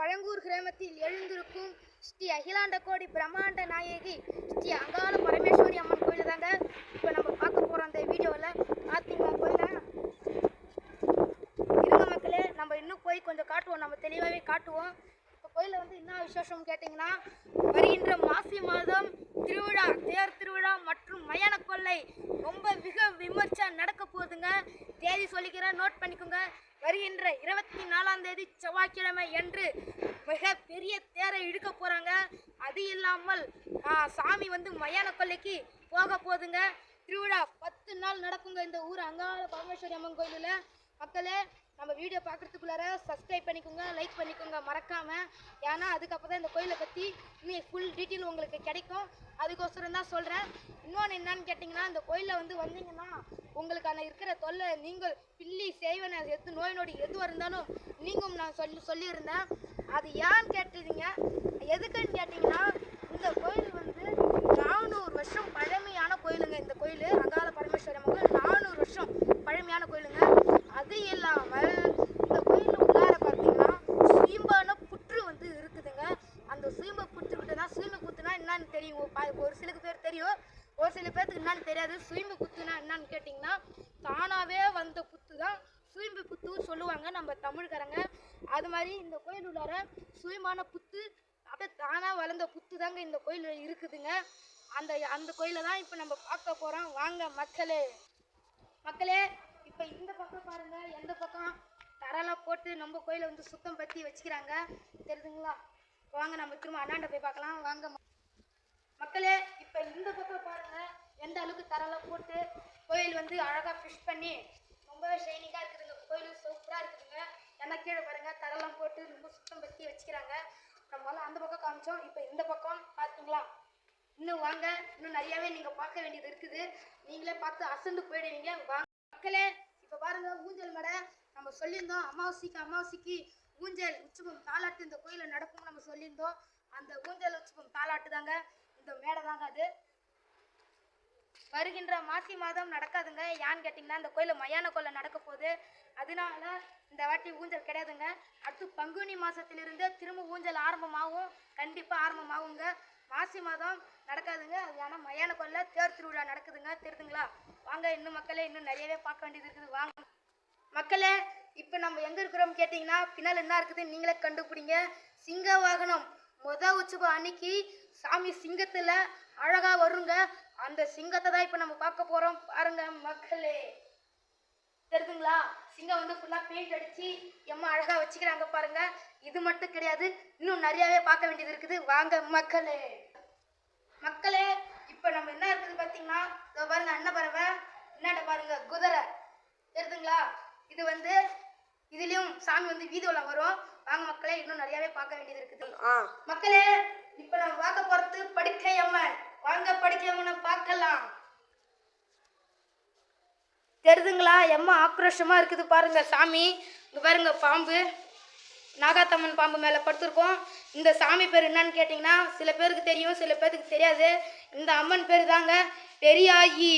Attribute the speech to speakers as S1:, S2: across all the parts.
S1: பழங்கூர் கிராமத்தில் எழுந்திருக்கும் ஸ்ரீ அகிலாண்ட கோடி பிரம்மாண்ட நாயகி ஸ்ரீ அங்காள பரமேஸ்வரி அம்மன் கோயில் தாங்க இப்போ நம்ம பார்க்க போகிறோம். அந்த வீடியோவில் பார்த்தீங்களா கோயிலை? இருங்க மக்களே, நம்ம இன்னும் போய் கொஞ்சம் காட்டுவோம், நம்ம தெளிவாகவே காட்டுவோம். இப்போ கோயிலில் வந்து என்ன விசேஷம் கேட்டிங்கன்னா, வருகின்ற மாசி மாதம் திருவிழா, தேர் திருவிழா மற்றும் மயான கொள்ளை ரொம்ப மிக விமர்சையாக நடக்க போகுதுங்க. தேதி சொல்லிக்கிறேன், நோட் பண்ணிக்கோங்க. வருகின்ற 24ஆம் தேதி செவ்வாய்க்கிழமை என்று மிக பெரிய தேரை இழுக்க போகிறாங்க. அது இல்லாமல் சாமி வந்து மயான கொள்ளைக்கு போக போகுதுங்க. திருவிழா 10 நாள் நடக்குங்க இந்த ஊர் அங்காள பரமேஸ்வரி அம்மன் கோயிலில். மக்களே, நம்ம வீடியோ பார்க்குறதுக்குள்ளார சப்ஸ்கிரைப் பண்ணிக்கோங்க, லைக் பண்ணிக்கோங்க மறக்காமல். ஏன்னா அதுக்கப்புறம் தான் இந்த கோயிலை பற்றி இன்னும் ஃபுல் டீட்டெயில் உங்களுக்கு கிடைக்கும். அதுக்கோசரம் தான் சொல்கிறேன். இன்னொன்று என்னன்னு கேட்டிங்கன்னா, இந்த கோயிலில் வந்து வந்தீங்கன்னா உங்களுக்கான இருக்கிற தொல்லை, நீங்கள் பில்லி செய்வன எது நோய் நொடி எதுவாக இருந்தாலும் நீங்களும் நான் சொல்லியிருந்தேன். அது ஏன்னு கேட்டீங்க, எதுக்குன்னு கேட்டிங்கன்னா, இந்த கோயில் வந்து 400 வருஷம் பழமையான கோயிலுங்க. இந்த கோயில் அங்காள பரமேஸ்வரி அம்மன் 400 வருஷம் பழமையான கோயிலுங்க. அது இல்லாமல் இந்த கோயில் உள்ளார பார்த்தீங்கன்னா சீம்பான புற்று வந்து இருக்குதுங்க. அந்த சீம்ப புற்றுக்கிட்ட தான் சீம்ப புத்துனா என்னன்னு தெரியும். ஒரு சில பேர் தெரியும், ஒரு சில பேருக்கு என்னன்னு தெரியாது. சீம்ப புத்துனா என்னன்னு கேட்டிங்கன்னா, தானாகவே வந்த புத்து தான் சூயம்பு புத்துன்னு சொல்லுவாங்க நம்ம தமிழ்காரங்க. அது மாதிரி இந்த கோயில் உள்ளார சுயமான புத்து, அப்படியே தானாக வளர்ந்த புத்து தாங்க இந்த கோயில் இருக்குதுங்க. அந்த கோயிலை தான் இப்போ நம்ம பார்க்க போகிறோம். வாங்க மக்களே. இப்போ இந்த பக்கம் பாருங்க, எந்த பக்கம் தரெல்லாம் போட்டு நம்ம கோயிலை வந்து சுத்தம் பற்றி வச்சுக்கிறாங்க தெரியுதுங்களா? வாங்க நம்ம திரும்ப அண்ணாண்ட போய் பார்க்கலாம். வாங்க மக்களே, இப்போ இந்த பக்கம் பாருங்க, எந்த அளவுக்கு தரெல்லாம் போட்டு கோயில் வந்து அழகாக ஃபிஷ் பண்ணி ரொம்பவே ஷைனிங்காக இருக்குதுங்க. கோயில் சூப்பராக இருக்குதுங்க. ஏன்னா கீழே பாருங்க, தரெல்லாம் போட்டு ரொம்ப சுத்தம் பற்றி வச்சுக்கிறாங்க. நம்மளால அந்த பக்கம் காமிச்சோம். இப்போ இந்த பக்கம் பார்த்தீங்களா? இன்னும் வாங்க, இன்னும் நிறையாவே நீங்கள் பார்க்க வேண்டியது இருக்குது. நீங்களே பார்த்து அசந்து போயிடுவீங்க. வாங்க மக்களே, இப்போ பாருங்க, ஊஞ்சல் மேடை நம்ம சொல்லியிருந்தோம். அமாவாசைக்கு ஊஞ்சல் உற்சவம் தாலாட்டு இந்த கோயிலில் நடக்கும்னு நம்ம சொல்லியிருந்தோம். அந்த ஊஞ்சல் உற்சவம் தாலாட்டு தாங்க இந்த மேடை தாங்க. அது வருகின்ற மாசி மாதம் நடக்காதுங்க. ஏன்னு கேட்டிங்கன்னா, இந்த கோயிலில் மயான கொள்ளை நடக்க போகுது. அதனால இந்த வாட்டி ஊஞ்சல் கிடையாதுங்க. அடுத்து பங்குனி மாதத்திலிருந்து திரும்ப ஊஞ்சல் ஆரம்பமாகும், கண்டிப்பாக ஆரம்பமாகுங்க. மாசி மாதம் நடக்காதுங்க. அது ஏன்னா மயான கொள்ளை தேர் திருவிழா நடக்குதுங்க. தெரியுதுங்களா? வாங்க, இன்னும் மக்களே, இன்னும் நிறையவே பார்க்க வேண்டியது இருக்குது. வாங்க மக்களே, இப்போ நம்ம எங்கே இருக்கிறோம் கேட்டிங்கன்னா, பின்னால் என்ன இருக்குது நீங்களே கண்டுபிடிங்க. சிங்க வாகனம் உற்சவம் அன்னைக்கு சாமி சிங்கத்தில் அழகாக வருங்க. அந்த சிங்கத்தை தான் இப்போ நம்ம பார்க்க போகிறோம். பாருங்க மக்களே, தெரியுதுங்களா? சிங்கம் வந்து ஃபுல்லாக பெயிண்ட் அடித்து எம்மா அழகாக வச்சுக்கிறாங்க பாருங்க. இது மட்டும் கிடையாது, இன்னும் நிறையாவே பார்க்க வேண்டியது இருக்குது. வாங்க மக்களே, இப்போ நம்ம என்ன இருக்குது பார்த்தீங்கன்னா, இதோ பாருங்க, அன்னப்பறவை, என்னட்ட பாருங்க குதிரை, தெரியுதுங்களா? இது வந்து இதுலேயும் சாமி வந்து வீடியோவில் வரும். வாங்க மக்களே, இன்னும் நிறையாவே பார்க்க வேண்டியது இருக்குது. மக்களே, இப்போ நம்ம பார்க்க போகிறது படுக்கை அம்மன். வாங்க படுக்கை அம்மனை பார்க்கலாம். தெரியுதுங்களா? எம்மா ஆக்ரோஷமாக இருக்குது பாருங்க சாமி. இங்கே பாருங்க, பாம்பு, நாகாத்தம்மன் பாம்பு மேலே படுத்துருக்கோம். இந்த சாமி பேர் என்னன்னு கேட்டிங்கன்னா, சில பேருக்கு தெரியும், சில பேருக்கு தெரியாது. இந்த அம்மன் பேர் தாங்க பெரியாயி.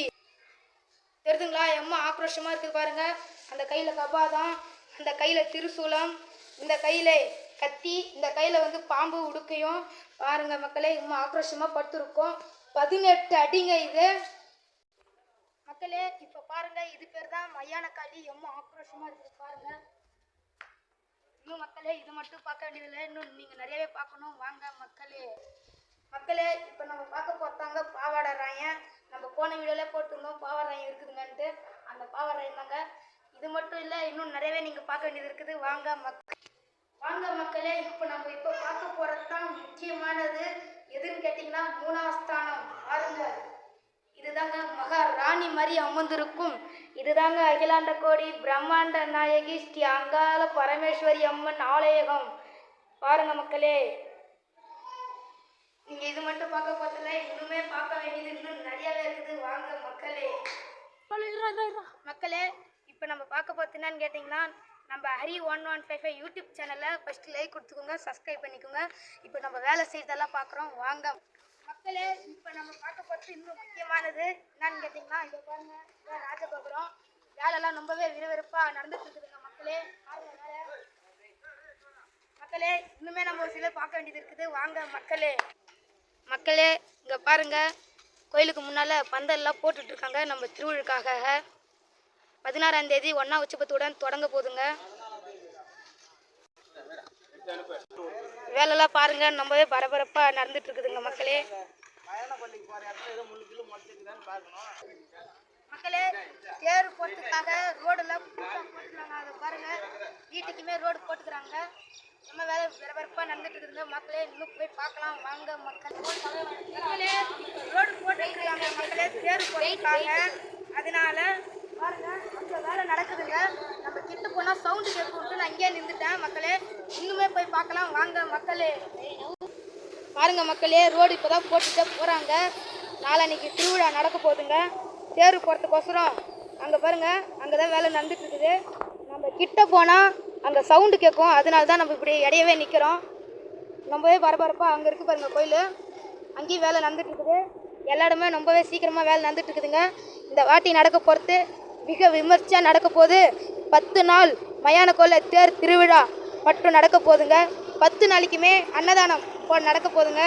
S1: தெரியுதுங்களா? எம்மா ஆக்ரோஷமாக இருக்குது பாருங்க. அந்த கையில் கபாதம், அந்த கையில் திருசூலம், இந்த கையில் கத்தி, இந்த கையில் வந்து பாம்பு உடுக்கையும் பாருங்க மக்களே. எம்மா ஆக்ரோஷமாக படுத்துருக்கோம். 18 அடிங்க இது மக்களே. இப்போ பாருங்க, இது பேர் தான் மயான காளி. எம்மா ஆக்ரோஷமாக இருக்குது பாருங்க. இன்னும் மக்களே, இது மட்டும் பார்க்க வேண்டியதில்லை, இன்னும் நீங்கள் நிறையவே பார்க்கணும். வாங்க மக்களே, இப்போ நம்ம பார்க்க போகிறதாங்க பாவாடை ராயன். நம்ம போன வீடியோவில் போட்டிருந்தோம் பாவாடை ராயன் இருக்குதுங்கன்ட்டு. அந்த பாவாடை ராயன் தாங்க. இது மட்டும் இல்லை, இன்னும் நிறையவே நீங்கள் பார்க்க வேண்டியது இருக்குது. வாங்க மக்களே, இப்போ பார்க்க போகிறது தான் முக்கியமானது. எதுன்னு கேட்டிங்கன்னா, 3ஆம் ஸ்தானம். பாருங்க, இதுதாங்க மகாராணி மாதிரி அமர்ந்திருக்கும். இதுதாங்க அகிலாண்ட கோடி பிரம்மாண்ட நாயகி ஸ்ரீ அங்காள பரமேஸ்வரி அம்மன் ஆலயம். பாருங்க மக்களே, நீங்க இது மட்டும் பார்க்க போறதில்ல, இன்னுமே பார்க்க வேண்டியது இன்னும் நிறையவே இருக்குது. வாங்க மக்களே, இப்போ நம்ம பார்க்க போறது என்னன்னு கேட்டிங்கன்னா, நம்ம ஹரி 1155 யூடியூப் சேனலில் ஃபஸ்ட்டு லைக் கொடுத்துக்கோங்க, சப்ஸ்கிரைப் பண்ணிக்கோங்க. இப்போ நம்ம வேலை செய்தெல்லாம் பார்க்குறோம். வாங்க மக்களே, இப்போ நம்ம பார்க்க போகிறது இன்னும் முக்கியமானது என்னன்னு கேட்டிங்கன்னா, இதை பாருங்க, இதான் ராஜகோபுரம். வேலைலாம் ரொம்பவே விறுவிறுப்பாக நடந்துட்டு இருக்குதுங்க மக்களே. பாருங்க வேலை மக்களே இன்னுமே நம்ம ஒரு சிலர் பார்க்க வேண்டியது இருக்குது. வாங்க மக்களே. மக்களே இங்கே பாருங்க, கோயிலுக்கு முன்னால் பந்தல்லாம் போட்டுட்ருக்காங்க நம்ம திருவிழுக்காக. 16ஆம் தேதி 1ஆம் உச்சபத்துடன் தொடங்க போதுங்க. வேலைலாம் பாருங்க ரொம்பவே பரபரப்பாக நடந்துட்டு இருக்குதுங்க மக்களே. மக்களே தேர் போட்டுக்காக ரோடெல்லாம் போட்டுக்கிறாங்க. அதை பாருங்க, வீட்டுக்குமே ரோடு போட்டுக்கிறாங்க. நம்ம வேலை பரபரப்பாக நடந்துட்டு இருக்குதுங்க மக்களே. இன்னும் போய் பார்க்கலாம் வாங்க மக்களே. ரோடு போட்டுருக்காங்க மக்களே, தேர் போட்டுருக்காங்க. அதனால பாருங்க கொஞ்சம் வேலை நடக்குதுங்க. நம்ம கிட்ட போனால் சவுண்டு கேட்கும்ட்டு நான் இங்கேயே நின்றுட்டேன் மக்களே. இன்னுமே போய் பார்க்கலாம் வாங்க மக்களே. பாருங்க மக்களே, ரோடு இப்போ தான் போட்டுட்டு போகிறாங்க. நாளைக்கு திருவிழா நடக்க போகுதுங்க. தேர் போகிறதுக்கோசரம் அங்கே பாருங்கள், அங்கே தான் வேலை நடந்துட்டு இருக்குது. நம்ம கிட்ட போனால் அங்கே சவுண்டு கேட்கும். அதனால தான் நம்ம இப்படி இடையவே நிற்கிறோம். ரொம்பவே பரபரப்பாக அங்கே இருக்குது பாருங்கள் கோயில். அங்கேயும் வேலை நடந்துட்டு இருக்குது. எல்லா இடமே ரொம்பவே சீக்கிரமாக வேலை நடந்துட்டு இருக்குதுங்க. இந்த வாட்டி நடக்க போகிறது மிக விமர்சையாக நடக்க போகுது. 10 நாள் மயான கொள்ளை தேர் திருவிழா மட்டும் நடக்க போகுதுங்க. 10 நாளைக்குமே அன்னதானம் நடக்க போகுதுங்க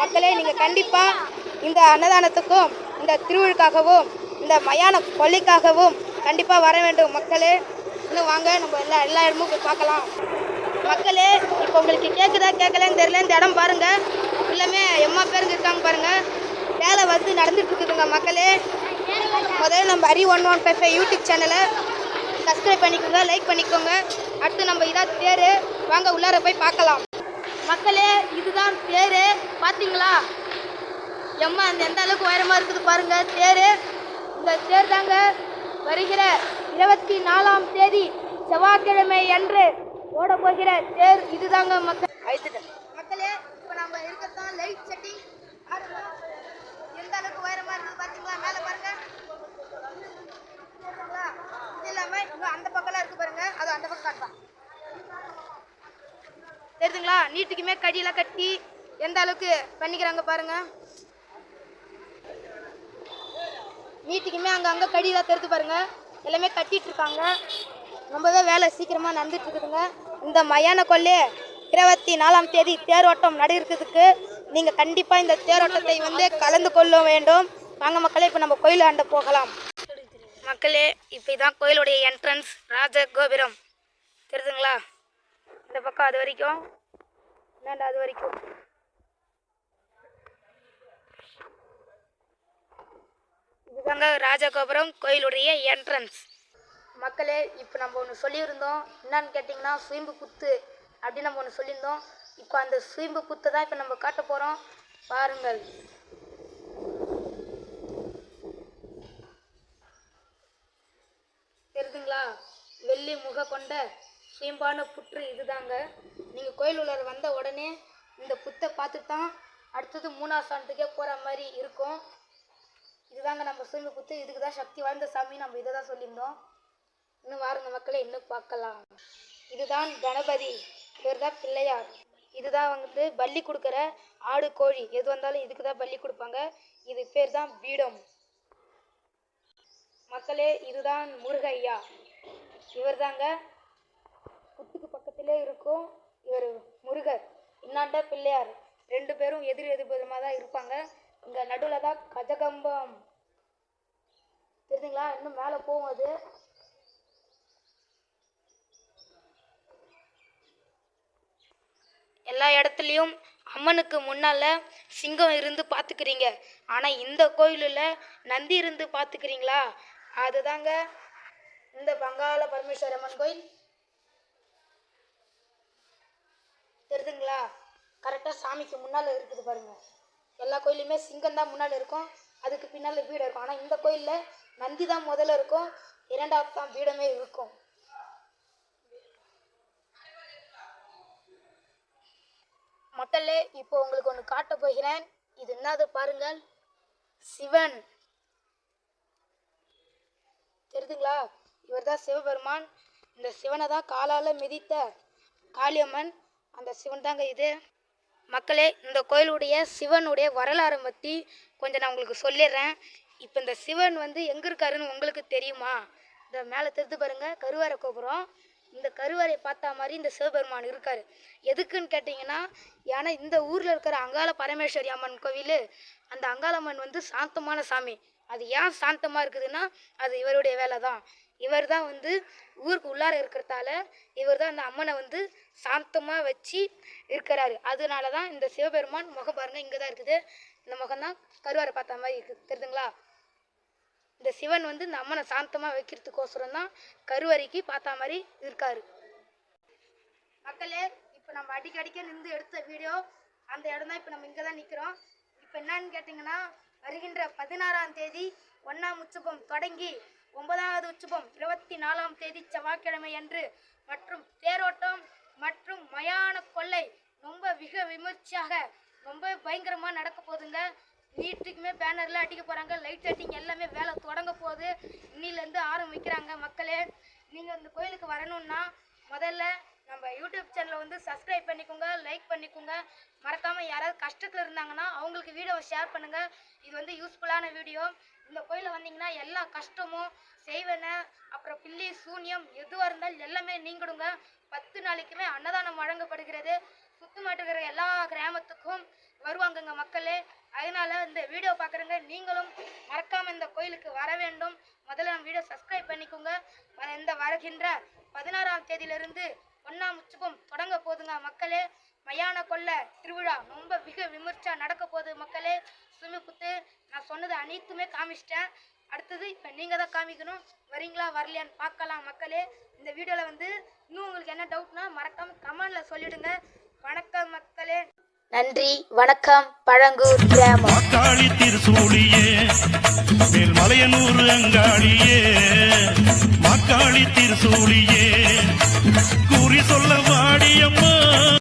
S1: மக்களே. நீங்கள் கண்டிப்பாக இந்த அன்னதானத்துக்கும் இந்த திருவிழுக்காகவும் இந்த மயான கொள்ளைக்காகவும் கண்டிப்பாக வர வேண்டும் மக்களே. இன்னும் வாங்க நம்ம எல்லா இடமும் போய் பார்க்கலாம் மக்களே. இப்போ உங்களுக்கு கேட்குதா கேட்கலன்னு தெரியல. இந்த இடம் பாருங்கள், எல்லாமே எம்மா பேருக்கு இருக்காங்க பாருங்கள். வேலை வந்து நடந்துட்டு இருக்குதுங்க மக்களே. முதல்ல நம்ம ஹரி 1155 யூடியூப் சேனலை சப்ஸ்கிரைப் பண்ணிக்கோங்க, லைக் பண்ணிக்கோங்க. அடுத்து நம்ம இதான் தேர், வாங்க உள்ளார போய் பார்க்கலாம் மக்களே. இதுதான் தேர், பார்த்தீங்களா எம்மா அந்த எந்த அளவுக்கு உயரமாக இருக்குது பாருங்க தேர். இந்த தேர் தாங்க வருகிற 24ஆம் தேதி செவ்வாய்க்கிழமை அன்று ஓட போகிற தேர். இதுதாங்க மக்களே. இப்போ நம்ம இருக்கிறதான் லைட் செட்டிங் எந்த அளவுக்கு உயரமாக இருக்குது பார்த்தீங்களா, மேலே பாருங்க. இது இல்லாமல் இன்னும் அந்த பக்கம்லாம் இருக்குது பாருங்க, அது அந்த பக்கம் காட்டுவான் தெரியுதுங்களா. நீட்டுக்குமே கடியெல்லாம் கட்டி எந்த அளவுக்கு பண்ணிக்கிறாங்க பாருங்க. நீட்டுக்குமே அங்கே கடியெல்லாம் தெரிஞ்சு பாருங்க, எல்லாமே கட்டிட்டு இருக்காங்க. ரொம்பவே வேலை சீக்கிரமாக நடந்துட்டு இருக்குதுங்க. இந்த மயான கொள்ளை 24ஆம் தேதி தேரோட்டம் நடக்கிறதுக்கு நீங்கள் கண்டிப்பாக இந்த தேரோட்டத்தை வந்து கலந்து கொள்ள வேண்டும். வாங்க மக்களே, இப்போ நம்ம கோயில் ஆண்ட போகலாம் மக்களே. இப்போ இதான் கோயிலுடைய என்ட்ரன்ஸ், ராஜ கோபுரம் தெரியுதுங்களா. இந்த பக்கம் அது வரைக்கும், என்னண்டா அது வரைக்கும். இதுதாங்க ராஜகோபுரம், கோயிலுடைய என்ட்ரன்ஸ் மக்களே. இப்போ நம்ம ஒன்று சொல்லியிருந்தோம், என்னன்னு கேட்டிங்கன்னா சுயம்பு புத்து அப்படின்னு நம்ம ஒன்று சொல்லியிருந்தோம். இப்போ அந்த சுயம்பு புத்தை தான் இப்போ நம்ம காட்ட போகிறோம் பாருங்கள். தெரியுதுங்களா, வெள்ளி முக கொண்ட சுயம்பான புற்று இதுதாங்க. நீங்கள் கோயில் உள்ளார வந்த உடனே இந்த புத்தை பார்த்துட்டு தான் அடுத்தது 3ஆம் ஸ்தானத்துக்கே போகிற மாதிரி இருக்கும். இதுதாங்க நம்ம சுயம்பு புத்து. இதுக்கு தான் சக்தி வாய்ந்த சாமி, நம்ம இதை தான் சொல்லியிருந்தோம். இன்னும் வாருங்க மக்களே, இன்னும் பார்க்கலாம். இதுதான் கணபதி, இவர் தான் பிள்ளையார். இதுதான் வந்து பலி கொடுக்குற ஆடு கோழி எது வந்தாலும் இதுக்கு தான் பலி கொடுப்பாங்க. இது பேர் தான் பீடம் மக்களே. இதுதான் முருகையா, இவர் தாங்க புத்துக்கு பக்கத்திலே இருக்கும். இவர் முருகர், இன்னாண்ட பிள்ளையார். 2 பேரும் எதிர்புறமாக தான் இருப்பாங்க. இங்கே நடுவில் தான் கஜகம்பம் தெரியுதுங்களா. இன்னும் மேலே போகும் அது. எல்லா இடத்துலையும் அம்மனுக்கு முன்னால் சிங்கம் இருந்து பார்த்துக்கிறீங்க. ஆனால் இந்த கோயிலில் நந்தி இருந்து பார்த்துக்கிறீங்களா, அதுதாங்க இந்த பங்காள பரமேஸ்வரி அம்மன் கோயில் தெரியுதுங்களா. கரெக்டாக சாமிக்கு முன்னால் இருக்குது பாருங்கள். எல்லா கோயிலுமே சிங்கம் தான் முன்னால் இருக்கும், அதுக்கு பின்னால் வீடு இருக்கும். ஆனால் இந்த கோயிலில் நந்தி தான் முதல்ல இருக்கும், 2வது தான் வீடமே இருக்கும். மக்களே, இப்போ உங்களுக்கு ஒன்று காட்ட போகிறேன். இது என்னது பாருங்கள், சிவன் தெரியுதுங்களா. இவர் தான் சிவபெருமான். இந்த சிவனை தான் காலால் மிதித்த காளியம்மன், அந்த சிவன் தாங்க இது மக்களே. இந்த கோயிலுடைய சிவனுடைய வரலாறு பற்றி கொஞ்சம் நான் உங்களுக்கு சொல்லிடுறேன். இப்போ இந்த சிவன் வந்து எங்கே இருக்காருன்னு உங்களுக்கு தெரியுமா? இந்த மேலே தெரிந்து பாருங்கள், கருவறை கோபுரம். இந்த கருவறை பார்த்தா மாதிரி இந்த சிவபெருமான் இருக்காரு. எதுக்குன்னு கேட்டிங்கன்னா, ஏன்னா இந்த ஊரில் இருக்கிற அங்காள பரமேஸ்வரி அம்மன் கோவில், அந்த அங்காளம்மன் வந்து சாந்தமான சாமி. அது ஏன் சாந்தமாக இருக்குதுன்னா அது இவருடைய வேலை தான். இவர் தான் வந்து ஊருக்கு உள்ளார இருக்கிறதால இவர் தான் அந்த அம்மனை வந்து சாந்தமாக வச்சு இருக்கிறாரு. அதனால தான் இந்த சிவபெருமான் முகம் பாருங்கள், இங்கே தான் இருக்குது. இந்த முகம் தான் கருவறை பார்த்த மாதிரி இருக்குது, தெரியுதுங்களா? இந்த சிவன் வந்து இந்த அம்மனை சாந்தமாக வைக்கிறதுக்கோசரம் தான் கருவறைக்கு பார்த்தா மாதிரி இருக்காரு. மக்களே, இப்போ நம்ம அடிக்கடிக்க நின்று எடுத்த வீடியோ அந்த இடம் தான். இப்போ நம்ம இங்கே தான் நிற்கிறோம். இப்போ என்னன்னு கேட்டிங்கன்னா, வருகின்ற 16ஆம் தேதி 1ஆம் உற்சவம் தொடங்கி 9வது உற்சவம் 24ஆம் தேதி செவ்வாய்க்கிழமை அன்று மற்றும் தேரோட்டம் மற்றும் மயான கொள்ளை ரொம்ப மிக விமர்சையாக ரொம்ப பயங்கரமாக நடக்க போகுதுங்க. வீட்டுக்குமே பேனர்லாம் அடிக்க போகிறாங்க, லைட் செட்டிங் எல்லாமே வேலை தொடங்க போகுது. இன்னிலேருந்து ஆரம்பிக்கிறாங்க. மக்களே, நீங்கள் இந்த கோயிலுக்கு வரணுன்னா முதல்ல நம்ம யூடியூப் சேனலை வந்து சப்ஸ்கிரைப் பண்ணிக்கோங்க, லைக் பண்ணிக்கோங்க. மறக்காமல் யாராவது கஷ்டத்தில் இருந்தாங்கன்னா அவங்களுக்கு வீடியோவை ஷேர் பண்ணுங்கள். இது வந்து யூஸ்ஃபுல்லான வீடியோ. இந்த கோயிலில் வந்தீங்கன்னா எல்லா கஷ்டமும் செய்வன, அப்புறம் பில்லி சூன்யம் எதுவாக இருந்தாலும் எல்லாமே நீங்கிடுங்க. 10 நாளைக்குமே அன்னதானம் வழங்கப்படுகிறது. சுத்தமாட்டுக்கிற எல்லா கிராமத்துக்கும் வருவாங்கங்க மக்களே. அதனால இந்த வீடியோ பார்க்குறங்க நீங்களும் மறக்காமல் இந்த கோயிலுக்கு வர வேண்டும். முதல்ல நம்ம வீடியோ சப்ஸ்கிரைப் பண்ணிக்கோங்க. இந்த வருகின்ற 16ஆம் தேதியிலிருந்து 1ஆம் உற்சவம் தொடங்க போகுதுங்க மக்களே. மயான கொள்ளை திருவிழா ரொம்ப மிக விமர்சையாக நடக்க போகுது மக்களே. சுமிப்புத்து நான் சொன்னது அனைத்துமே காமிச்சிட்டேன். அடுத்தது இப்போ நீங்கள் தான் காமிக்கணும். வரீங்களா வரலையான்னு பார்க்கலாம் மக்களே. இந்த வீடியோவில் வந்து இன்னும் உங்களுக்கு என்ன டவுட்னா மறக்காமல் கமெண்டில் சொல்லிவிடுங்க. வணக்கம் மக்களே. நன்றி, வணக்கம். பழங்கூர் கிராமம்.
S2: காளி திருசூழியே மேல்மலையனூர் அங்காளியே, மாக்காளி திருசூழியே குறி சொல்ல வாடி